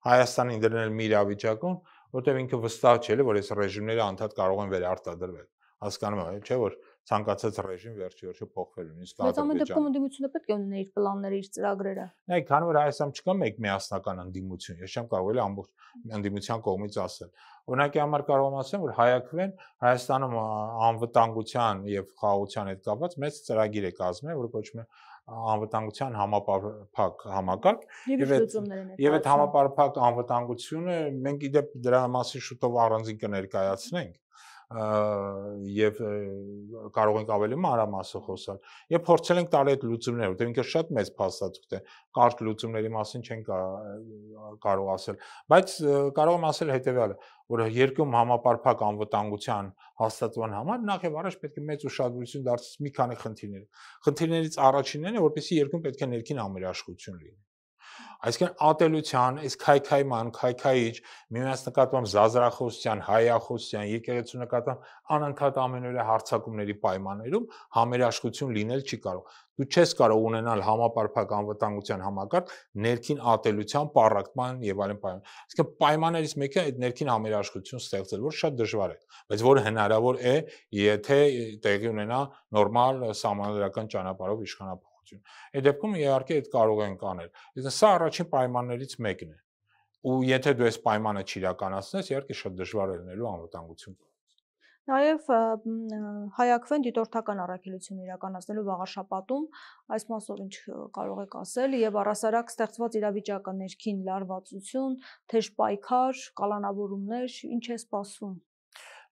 Հայաստանին դրնել մի իրավիճակում, որտեղ ինքը վստահ չէ, որ այս ռեժիմները անդադ կարող են վերարտադրվել։ Հասկանում եք, չէ՞ որ ցանկացած ռեժիմ վերջի փոխվելու նույնիսկ Բայց ամեն դեպքում ընդդիմությունը պետք է ունենա իր պլանները, իր ծրագրերը։ Նայեք, քանի որ Հայաստանում չկա մեկ միասնական ընդդիմություն, ես չեմ կարող ամբողջ ընդդիմության կողմից ասել։ Օրինակի համար կարող եմ ասել, որ հայակվեն Հայաստանում անվտանգության եւ խաղաղության հետ կապված մեծ ծրագիր է կազմել, որը կոչվում է անվտանգության համապարփակ համակարգ եւ այդ համապարփակ անվտանգությունը մենք իդեպ դրա մասին շուտով առանձին կներկայացնենք եւ կարող ենք ավելի մանրամասն խոսալ եւ փորձել ենք տալ այդ լուծումները, որտեղ ինքը շատ մեծ փաստաթուղթ է, կարճ լուծումների մասին չեն կարող ասել, բայց կարող եմ ասել հետեւյալը, որ երկրում համապարփակ անվտանգության հաստատման համար նախ եւ առաջ պետք է մեծ ուշադրություն դարձնել մի քանի խնդիրների։ Խնդիրներից առաջինն է, որպեսզի երկրում պետք է ներքին ամերաշխություն լինի։ Այսինքն ատելության, այս քայքայման, քայքայիչ, միմյանց նկատմամբ զազրախոսության, հայախոսության, եկեղեցու նկատմամբ անընդհատ ամենօրյա հարձակումների պայմաններում համերաշխություն լինել չի կարող։ Դու չես կարող ունենալ համապարփակ անվտանգության համակարգ ներքին ատելության, պառակտման եւ այլն պայման։ Այսինքն պայմաններից մեկը այդ ներքին համերաշխություն ստեղծել, որ շատ դժվար է, բայց որը հնարավոր է, եթե տեղի ունենա նորմալ սահմանադրական ճանապարհով իշխանապահ։ Այդ դեպքում իհարկե այդ կարող ենք անել։ Իսկ սա առաջին պայմաններից մեկն է։ Ու եթե դու այս պայմանը չիրականացնես, իհարկե շատ դժվար է լինելու անվտանգություն։ Նաև հայակվեն դիտորդական առաքելություն իրականացնելու վաղաշաբաթում, այս մասով ինչ կարող եք ասել եւ առասարակ ստեղծված իրավիճակը ներքին լարվածություն, թեժ պայքար, կալանավորումներ, ինչ է սպասվում։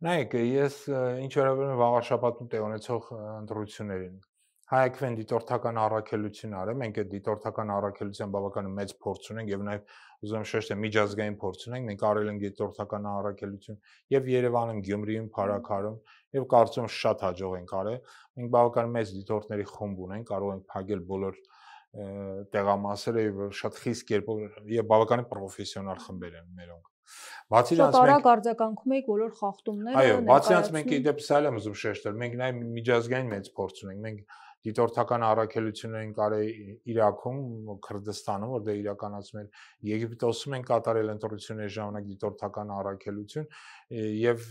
Նայեք, ես ինչ վերաբերում է վաղաշաբաթում տեղ ունեցող ընտրություններին հայակվեն դիտորդական առաքելություն արել, մենք այդ դիտորդական առաքելության բավականին մեծ փորձ ունենք եւ նաեւ ուզում եմ շեշտել միջազգային փորձ ունենք, մենք արել ենք դիտորդական առաքելություն եւ Երևանում, Գյումրիում, Փարաքարում եւ կարծում եմ շատ հաջող ենք արել։ Մենք բավականին մեծ դիտորդների խումբ ունենք, կարող ենք փակել բոլոր տեղամասերը եւ շատ խիստ կերպով եւ բավականին պրոֆեսիոնալ խմբեր են մերոնք։ Բացի դրանից մենք արձագանքում ենք բոլոր խախտումները։ Այո, բացի դրանից մենք իդեպ սա եմ ուզում շեշտել, մենք նաեւ միջազգային մեծ փորձ ունենք, մենք դիտորդական առաքելություններ են կարել Իրաքում, Քրդստանում, որտեղ իրականացում են Եգիպտոսում են կատարել ընտրությունների ժամանակ դիտորդական առաքելություն եւ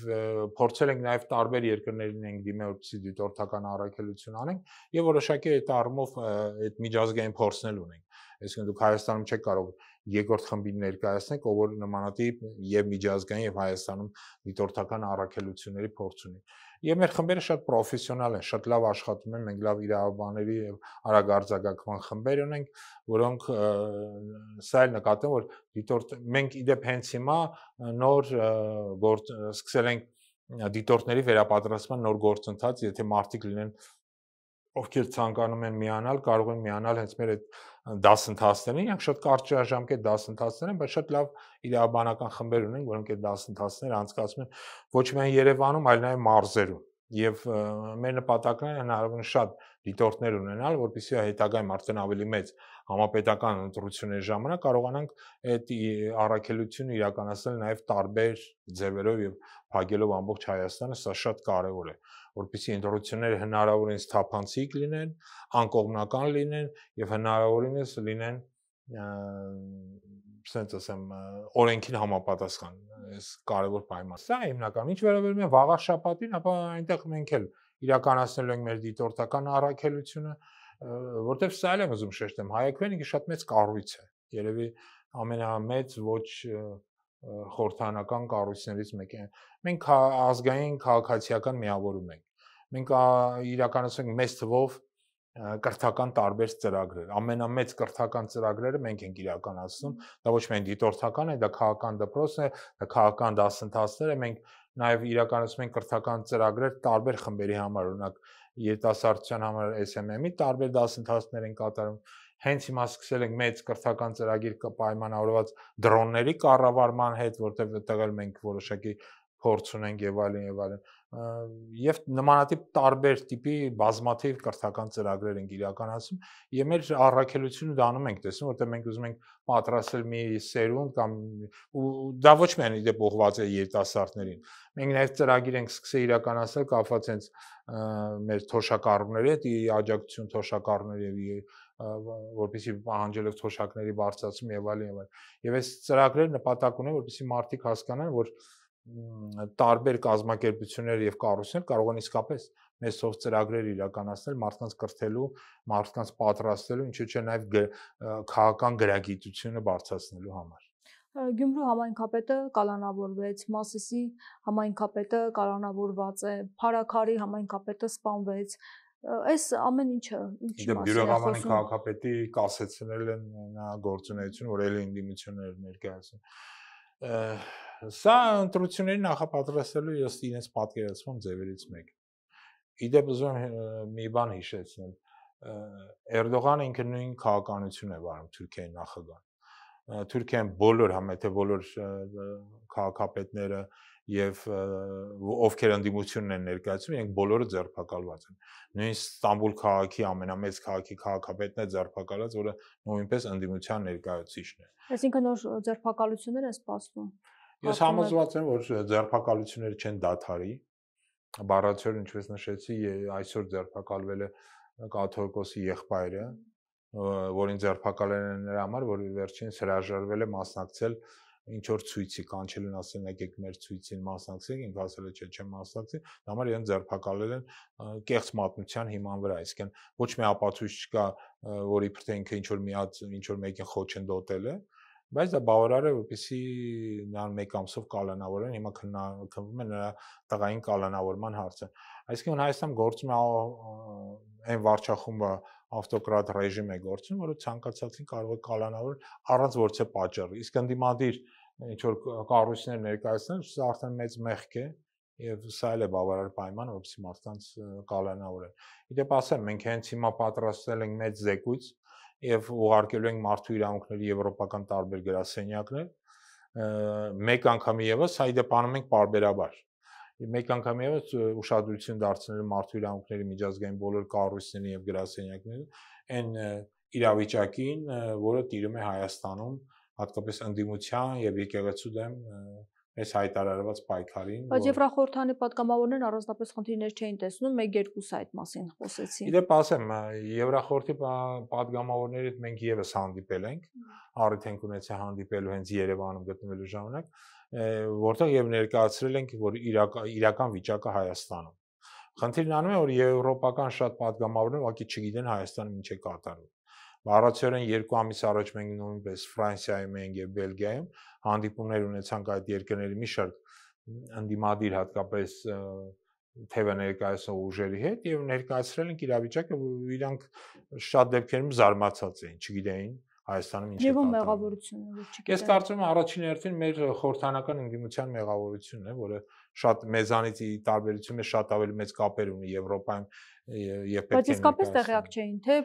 փորձել ենք նաեւ տարբեր երկրներին ենք դիմել, որպեսզի դիտորդական առաքելություն անենք եւ որոշակի այդ առումով այդ միջազգային փորձներ ունենք։ Այսինքն դուք Հայաստանում չեք կարող երկրորդ խմբին ներկայացնեք, ով որ նմանատիպ եւ միջազգային եւ Հայաստանում դիտորդական առաքելությունների փորձ ունի։ Եվ մեր խմբերը շատ պրոֆեսիոնալ են, շատ լավ աշխատում են, մենք լավ իրավաբանների եւ արագ արձագանքման խմբեր ունենք, որոնք սա էլ նկատեմ, որ մենք իդեպ հենց հիմա նոր սկսել ենք դիտորդների վերապատրաստման նոր գործընթաց, եթե մարդիկ լինեն ովքեր ցանկանում են միանալ, կարող են միանալ հենց մեր այդ դասընթացներին, իրանք շատ կարճաժամկետ դասընթացներ են, բայց շատ լավ իրավաբանական խմբեր ունենք, որոնք այդ դասընթացները անցկացնում են ոչ միայն Երևանում, այլ նաև մարզերում։ Եվ մեր նպատակն է հնարավորինս շատ դիտորդներ ունենալ, որպեսզի հետագայում արդեն ավելի մեծ համապետական ընտրությունների ժամանակ կարողանանք այդ առաքելությունը իրականացնել նաև տարբեր ձևերով եւ փակելով ամբողջ Հայաստանը, սա շատ կարեւոր է, որպեսզի ընտրությունները հնարավորինս թափանցիկ լինեն, անկողմնական լինեն եւ հնարավորինս լինեն ասենց ասեմ օրենքին համապատասխան, այս կարևոր պայման։ Սա հիմնական։ Ինչ վերաբերում է վաղ շաբաթին, ապա այնտեղ մենք էլ իրականացնելու ենք մեր դիտորդական առաքելությունը, որտեղ սա էլ եմ ուզում շեշտեմ, հայաքվենիքը շատ մեծ կառույց է։ Երևի ամենամեծ ոչ խորհրդանական կառույցներից մեկն է։ Մենք ազգային քաղաքացիական միավորում ենք։ Մենք իրականացնում ենք մեծ թվով կրթական տարբեր ծրագրեր։ Ամենամեծ կրթական ծրագրերը մենք ենք իրականացնում։ Դա ոչ միայն դիտորդական է, դա քաղաքական դպրոցն է, դա քաղաքական դասընթացներ է։ Մենք նաև իրականացնում ենք կրթական ծրագրեր տարբեր խմբերի համար, օրինակ երիտասարդության համար SMM-ի տարբեր դասընթացներ են կատարում։ Հենց հիմա սկսել ենք մեծ կրթական ծրագիր պայմանավորված դրոնների կառավարման հետ, որտեղ այդտեղ էլ մենք որոշակի փորձ ունենք եւ այլն եւ այլն։ Եվ նմանատիպ տարբեր տիպի բազմաթիվ կրթական ծրագրեր ենք իրականացում եւ մեր առաքելությունը դանում ենք տեսնում, որտեղ մենք ուզում ենք պատրաստել մի սերունդ կամ ու դա ոչ միայն իդեպ ուղղված է երիտասարդներին։ Մենք նաեւ ծրագիր ենք սկսել իրականացնել կապված հենց մեր թոշակառուների հետ, աջակցություն թոշակառուների եւ որպեսզի պահանջելով թոշակների բարձրացում եւ այլն եւ այլն։ Եվ այս ծրագրերը նպատակ ունեն, որպեսզի մարդիկ հասկանան, որ տարբեր կազմակերպություններ եւ կառույցներ կարող են իսկապես մեծ թվով ծրագրեր իրականացնել մարդկանց կրթելու, մարդկանց պատրաստելու, ինչու՞ չէ նաեւ քաղաքական գրագիտությունը բարձրացնելու համար։ Գյումրու համայնքապետը կալանավորվեց, Մասիսի համայնքապետը կալանավորված է, Փարաքարի համայնքապետը սպանվեց։ Այս ամեն ինչը ինչի մասին է Բյուրեղավանի քաղաքապետի կասեցնել են նա գործունեություն, որ ելի ընդդիմություններ ներկայացնում։ Սա ընտրությունների նախապատրաստելու իրենց պատկերացման ձևերից մեկն է։ Իդեպ ուզում եմ մի բան հիշեցնել։ Էրդողանը ինքը նույն քաղաքականություն է վարում Թուրքիայի նախագահան։ Թուրքիան բոլոր համեթե բոլոր քաղաքապետները եւ ովքեր ընդդիմությունն են ներկայացնում, իրենք բոլորը ձերբակալված են։ Նույն Ստամբուլ քաղաքի ամենամեծ քաղաքի քաղաքապետն է ձերբակալված, որը նույնպես ընդդիմության ներկայացուցիչն է։ Այսինքն նոր ձերբակալություններ են սպասվում։ Ես համոզված եմ, որ ձերբակալությունները չեն դադարի։ Բառացիորեն ինչպես նշեցի, այսօր ձերբակալվել է կաթողիկոսի եղբայրը, որին ձերբակալել են նրա համար, որ վերջինս հրաժարվել է մասնակցել ինչ որ ցույցի, կանչել են ասել եկեք մեր ցույցին մասնակցեք, ինքը ասել է չէ, չեմ մասնակցի, դա համար իրեն ձերբակալել են կեղծ մատնության հիման վրա, այսինքն ոչ մի ապացույց չկա, որ իբր թե ինքը ինչ որ մի հատ ինչ որ մեկին խոչընդոտել է, բայց դա բավարար է, որպեսզի նրան մեկ ամսով կալանավորեն, հիմա քննվում է նրա տղային կալանավորման հարցը։ Այսինքն Հայաստանում գործում է այն վարչախումբը ավտոկրատ ռեժիմ է գործում, որը ցանկացածին կարող է կալանավորել առանց որևէ պատճառի։ Իսկ ընդդիմադիր ինչ որ կառույցներ ներկայացնել, սա արդեն մեծ մեղք է եւ սա էլ է բավարար պայման, որպեսզի մարդկանց կալանավորեն։ Իդեպ ասեմ, մենք հենց հիմա պատրաստել ենք մեծ զեկույց եւ ուղարկելու ենք մարդու իրավունքների եվրոպական տարբեր գրասենյակներ, մեկ անգամ եւս այ դեպ անում ենք պարբերաբար։ Մեկ անգամ եւս ուշադրություն դարձնելու մարդու իրավունքների միջազգային բոլոր կառույցներին եւ գրասենյակներին այն իրավիճակին, որը տիրում է Հայաստանում, հատկապես ընդդիմության եւ եկեղեցու դեմ այս հայտարարված պայքարին։ Բայց Եվրախորհրդանի պատգամավորներն առանձնապես խնդիրներ չէին տեսնում, 1-2-ը այդ մասին խոսեցին։ Իդեպ ասեմ, Եվրախորհրդի պատգամավորների հետ մենք եւս հանդիպել ենք, առիթ ենք ունեցել հանդիպելու հենց Երևանում գտնվելու ժամանակ, որտեղ եւ ներկայացրել ենք, որ իրական վիճակը Հայաստանում։ Խնդիրն անում է, որ եվրոպական շատ պատգամավորներ ուղղակի չգիտեն Հայաստանում ինչ է կատարվում։ Բառացիորեն 2 ամիս առաջ մենք նույնպես Ֆրանսիայում ենք եւ Բելգիայում հանդիպումներ ունեցանք այդ երկրների մի շարք ընդդիմադիր հատկապես թեւը ներկայացնող ուժերի հետ եւ ներկայացրել ենք իրավիճակը, որ իրանք շատ դեպքերում զարմացած էին, չգիտեին Հայաստանում ինչ է Եվ կատարվում։ մեղավորությունը որ չգիտեն։ Ես կարծում եմ առաջին հերթին մեր խորհրդանական ընդդիմության մեղավորությունն է, որը շատ մեզանից ի տարբերություն է շատ ավելի մեծ կապեր ունի Եվրոպայում եւ պետք է։ Բայց իսկապես տեղյակ չէին, թե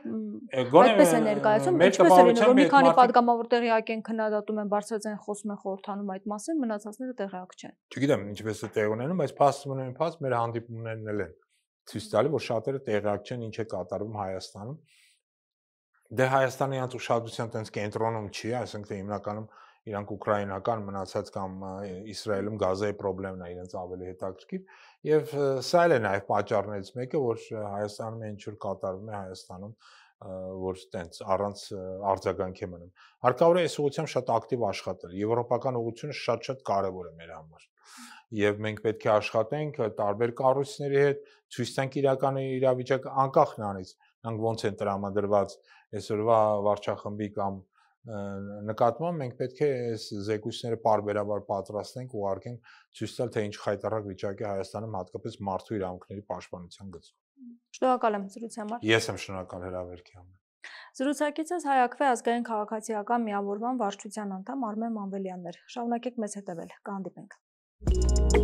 գոնե այդպես է ներկայացում, ինչպես է լինում, որ մի քանի պատգամավոր տեղյակ են, քննադատում են, բարձրաձայն խոսում են խորհրդանում այդ մասին, մնացածները տեղյակ չեն։ Չգիտեմ ինչպես է տեղ ունենում, բայց փաստորեն մեր հանդիպումներն էլ են ցույց տալի, որ շատերը տեղյակ չեն ինչ է կատարվում Հայաստանում։ Դե Հայաստանի իրանց ուշադրության տենց կենտրոնում չի, այսինքն հիմնականում իրանք ուկրաինական մնացած կամ Իսրայելում Գազայի խնդիրն է իրենց ավելի հետաքրքիր եւ սա էլ է նաեւ պատճառներից մեկը, որ Հայաստանում ինչ որ կատարվում է Հայաստանում, որ տենց առանց արձագանքի մնում։ Հարկավոր է այս ուղղությամբ շատ ակտիվ աշխատել։ Եվրոպական ուղղությունը շատ կարեւոր է մեր համար։ Եվ մենք պետք է աշխատենք տարբեր կառույցների հետ, ցույց տանք իրական իրավիճակը անկախ նրանից, նրանք ոնց են տրամադրված այսօրվա վարչախմբի կամ նկատմամբ մենք պետք է այս զեկույցները պարբերաբար պատրաստենք ու ուղարկենք ցույց տալ թե ինչ խայտառակ վիճակ է Հայաստանում հատկապես մարդու իրավունքների պաշտպանության գծում։ Շնորհակալ եմ զրույցի համար։ Ես եմ շնորհակալ հրավերքի համար։ Զրուցակիցս Հայ Ակվե ազգային քաղաքացիական միավորման վարչության անդամ Արմեն Մանվելյանն էր։ Շարունակեք մեզ հետևել, կհանդիպենք։